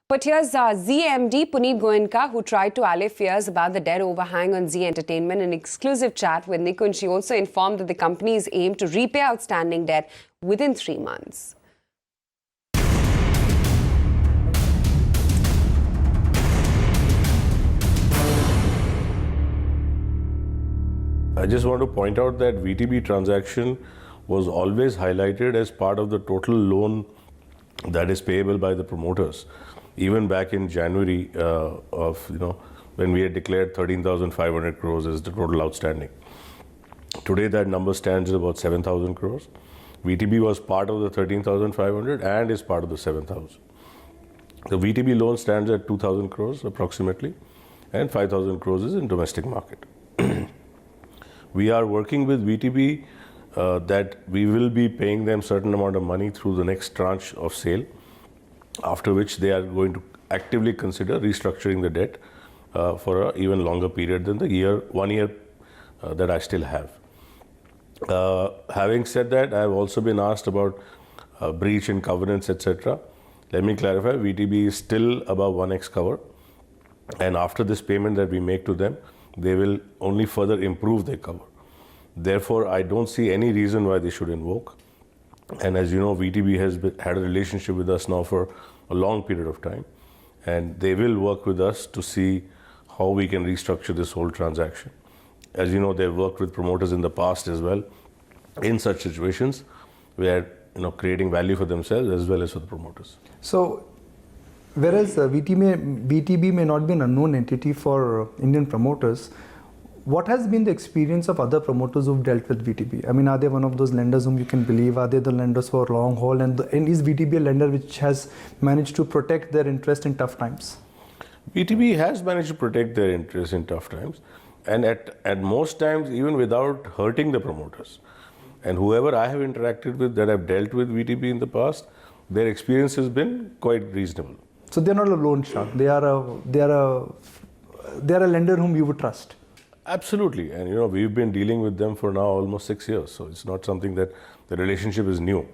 But here's Zee MD Punit Goenka, who tried to allay fears about the debt overhang on Zee Entertainment. In an exclusive chat with Nikunj, she also informed that the company's aim to repay outstanding debt within 3 months. I just want to point out that VTB transaction was always highlighted as part of the total loan that is payable by the promoters. Even back in January when we had declared 13,500 crores as the total outstanding. Today that number stands at about 7,000 crores. VTB was part of the 13,500 and is part of the 7,000. The VTB loan stands at 2,000 crores approximately, and 5,000 crores is in domestic market. We are working with VTB that we will be paying them certain amount of money through the next tranche of sale, after which they are going to actively consider restructuring the debt for an even longer period than the 1 year that I still have. Having said that, I have also been asked about breach in covenants, etc. Let me clarify, VTB is still above 1x cover, and after this payment that we make to them, they will only further improve their cover. Therefore, I don't see any reason why they should invoke. And as you know, VTB has had a relationship with us now for a long period of time, and they will work with us to see how we can restructure this whole transaction. As you know, they've worked with promoters in the past as well in such situations where creating value for themselves as well as for the promoters. So, whereas VTB may not be an unknown entity for Indian promoters, what has been the experience of other promoters who've dealt with VTB? I mean, are they one of those lenders whom you can believe? Are they the lenders for long haul? And is VTB a lender which has managed to protect their interest in tough times? VTB has managed to protect their interest in tough times, and at most times even without hurting the promoters. And whoever I have interacted with that have dealt with VTB in the past, their experience has been quite reasonable. So they're not a loan shark. They are a lender whom you would trust. Absolutely, and we've been dealing with them for now almost 6 years, so it's not something that the relationship is new.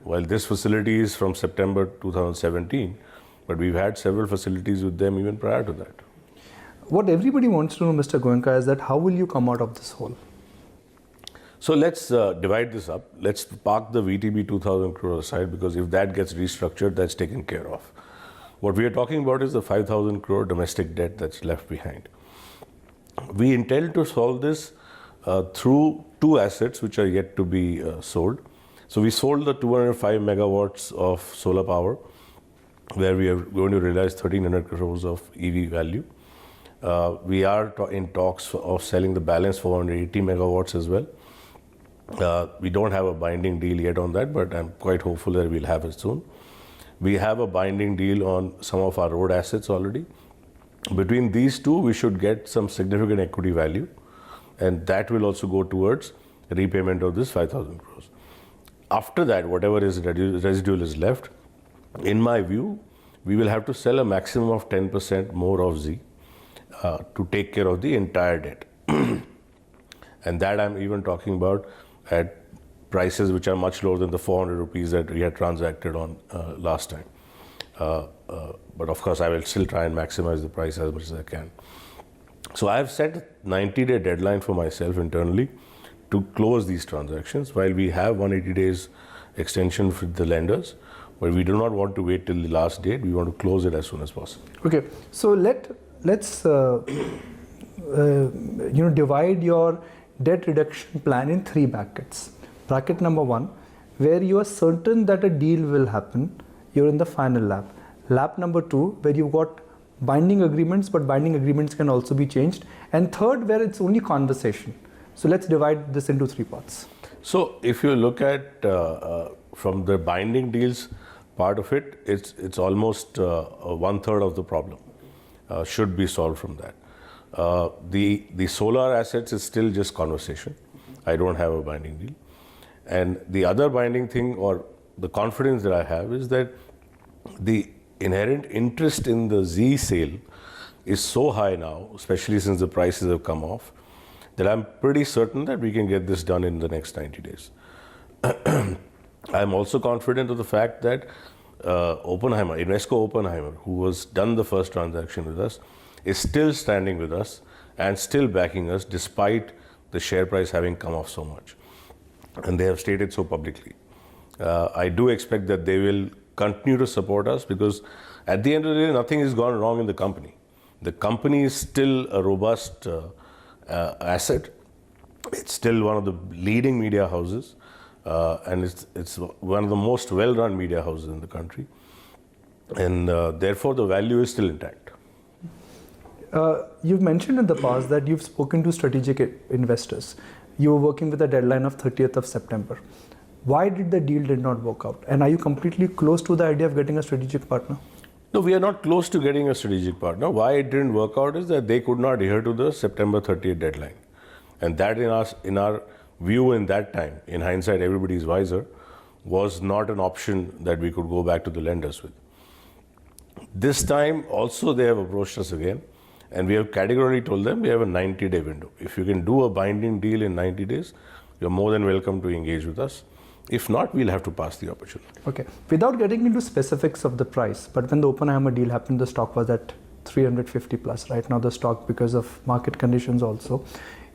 While this facility is from September 2017, but we've had several facilities with them even prior to that. What everybody wants to know, Mr. Goenka, is that how will you come out of this hole? So let's divide this up. Let's park the VTB 2,000 crore aside, because if that gets restructured, that's taken care of. What we are talking about is the 5,000 crore domestic debt that's left behind. We intend to solve this through two assets which are yet to be sold. So we sold the 205 megawatts of solar power, where we are going to realize 1,300 crores of EV value. We are in talks of selling the balance 480 megawatts as well. We don't have a binding deal yet on that, but I'm quite hopeful that we'll have it soon. We have a binding deal on some of our road assets already. Between these two, we should get some significant equity value, and that will also go towards repayment of this 5,000 crores. After that, whatever is residual is left, in my view, we will have to sell a maximum of 10% more of Zee to take care of the entire debt. And that I'm even talking about at prices which are much lower than the 400 rupees that we had transacted on last time. But of course, I will still try and maximize the price as much as I can. So I have set a 90-day deadline for myself internally to close these transactions, while we have 180 days extension with the lenders, but we do not want to wait till the last date. We want to close it as soon as possible. Okay, so let's divide your debt reduction plan in 3 brackets. Bracket number 1, where you are certain that a deal will happen, you're in the final lap. Lap number 2, where you've got binding agreements, but binding agreements can also be changed. And third, where it's only conversation. So let's divide this into 3 parts. So if you look at from the binding deals part of it, it's almost 1/3 of the problem should be solved from that. The solar assets is still just conversation. I don't have a binding deal. And the other binding thing, or the confidence that I have, is that the inherent interest in the Zee sale is so high now, especially since the prices have come off, that I'm pretty certain that we can get this done in the next 90 days. I'm also confident of the fact that Oppenheimer, Invesco Oppenheimer, who has done the first transaction with us, is still standing with us and still backing us despite the share price having come off so much. And they have stated so publicly. I do expect that they will continue to support us because at the end of the day, nothing has gone wrong in the company. The company is still a robust asset. It's still one of the leading media houses, and it's one of the most well-run media houses in the country. And therefore, the value is still intact. You've mentioned in the past that you've spoken to strategic investors. You were working with a deadline of 30th of September. Why did the deal did not work out? And are you completely close to the idea of getting a strategic partner? No, we are not close to getting a strategic partner. Why it didn't work out is that they could not adhere to the September 30th deadline. And that in our view in that time, in hindsight everybody is wiser, was not an option that we could go back to the lenders with. This time also they have approached us again, and we have categorically told them we have a 90-day window. If you can do a binding deal in 90 days, you're more than welcome to engage with us. If not, we'll have to pass the opportunity. Okay. Without getting into specifics of the price, but when the Oppenheimer deal happened, the stock was at 350 plus. Right now the stock, because of market conditions also,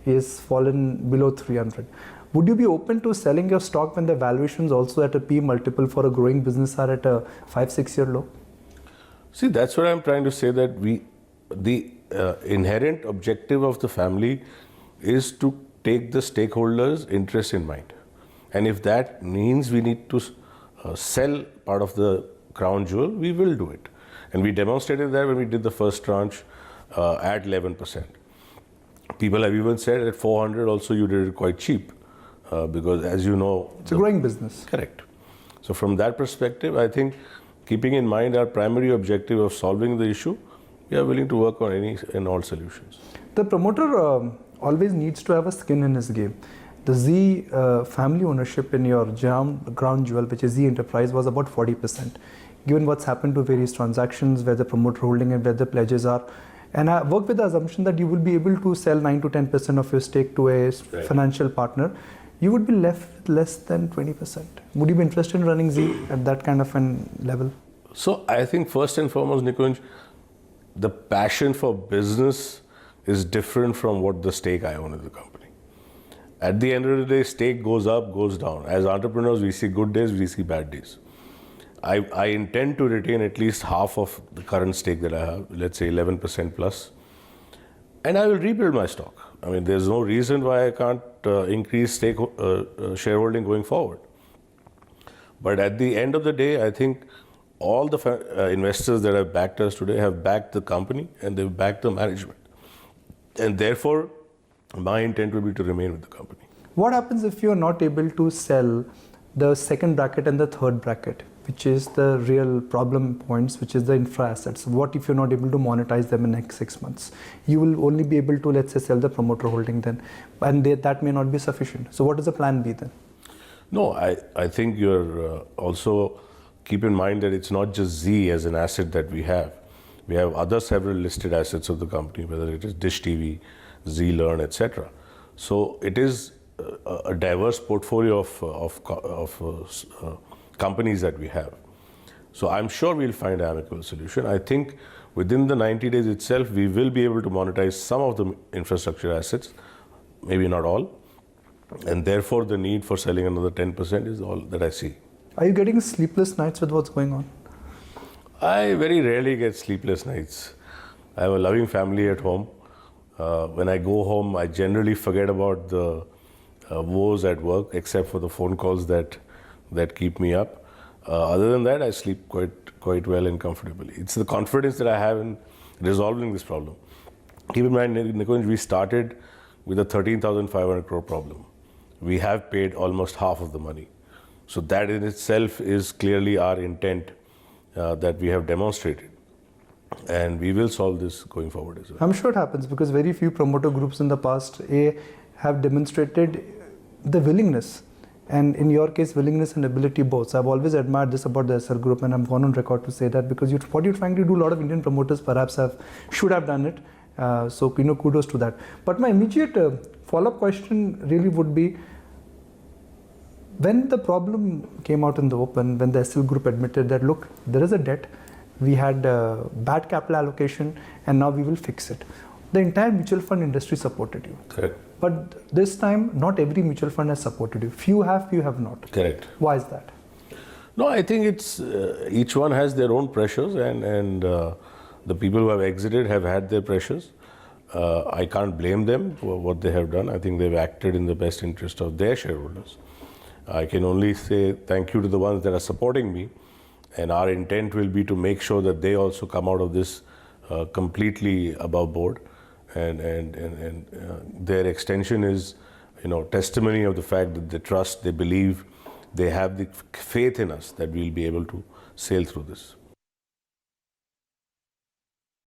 is fallen below 300. Would you be open to selling your stock when the valuations also at a P multiple for a growing business are at a 5-6 year low? See, that's what I'm trying to say, that the inherent objective of the family is to take the stakeholders' interest in mind. And if that means we need to sell part of the crown jewel, we will do it. And we demonstrated that when we did the first tranche at 11%. People have even said at 400 also you did it quite cheap because, as you know, it's a growing business. Correct. So from that perspective, I think keeping in mind our primary objective of solving the issue, we are willing to work on any and all solutions. The promoter always needs to have a skin in his game. The Zee family ownership in your ground jewel, which is Zee Enterprise, was about 40%. Given what's happened to various transactions, where the promoter holding and where the pledges are, and I work with the assumption that you will be able to sell 9 to 10% of your stake to a financial partner, you would be left with less than 20%. Would you be interested in running Zee at that kind of a level? So I think first and foremost, Nikunj, the passion for business is different from what the stake I own in the company. At the end of the day, stake goes up, goes down. As entrepreneurs, we see good days, we see bad days. I intend to retain at least half of the current stake that I have, let's say 11% plus, and I will rebuild my stock. I mean, there's no reason why I can't increase stake shareholding going forward. But at the end of the day, I think all the investors that have backed us today have backed the company and they've backed the management. And therefore, my intent will be to remain with the company. What happens if you're not able to sell the second bracket and the third bracket, which is the real problem points, which is the infra assets? What if you're not able to monetize them in the next 6 months? You will only be able to, let's say, sell the promoter holding then, and that may not be sufficient. So what is the plan B then? No, I think you're also keep in mind that it's not just Zee as an asset that we have. We have other several listed assets of the company, whether it is Dish TV, Zee Learn, etc. So it is a diverse portfolio of companies that we have. So I'm sure we'll find an amicable solution. I think within the 90 days itself, we will be able to monetize some of the infrastructure assets, maybe not all. And therefore, the need for selling another 10% is all that I see. Are you getting sleepless nights with what's going on? I very rarely get sleepless nights. I have a loving family at home. When I go home, I generally forget about the woes at work, except for the phone calls that keep me up. Other than that, I sleep quite well and comfortably. It's the confidence that I have in resolving this problem. Keep in mind, Nikunj, we started with a 13,500 crore problem. We have paid almost half of the money. So that in itself is clearly our intent that we have demonstrated. And we will solve this going forward as well. I'm sure it happens because very few promoter groups in the past have demonstrated the willingness, and in your case, willingness and ability both. So I've always admired this about the SL group, and I'm gone on record to say that because what you're trying to do, a lot of Indian promoters perhaps should have done it. So kudos to that. But my immediate follow-up question really would be, When the problem came out in the open, when the SL group admitted that, look, there is a debt, we had bad capital allocation, and now we will fix it. The entire mutual fund industry supported you. Correct. But this time, not every mutual fund has supported you. Few have not. Correct. Why is that? No, I think it's each one has their own pressures, and the people who have exited have had their pressures. I can't blame them for what they have done. I think they've acted in the best interest of their shareholders. I can only say thank you to the ones that are supporting me, and our intent will be to make sure that they also come out of this completely above board, and their extension is, testimony of the fact that they trust, they believe, they have the faith in us that we'll be able to sail through this.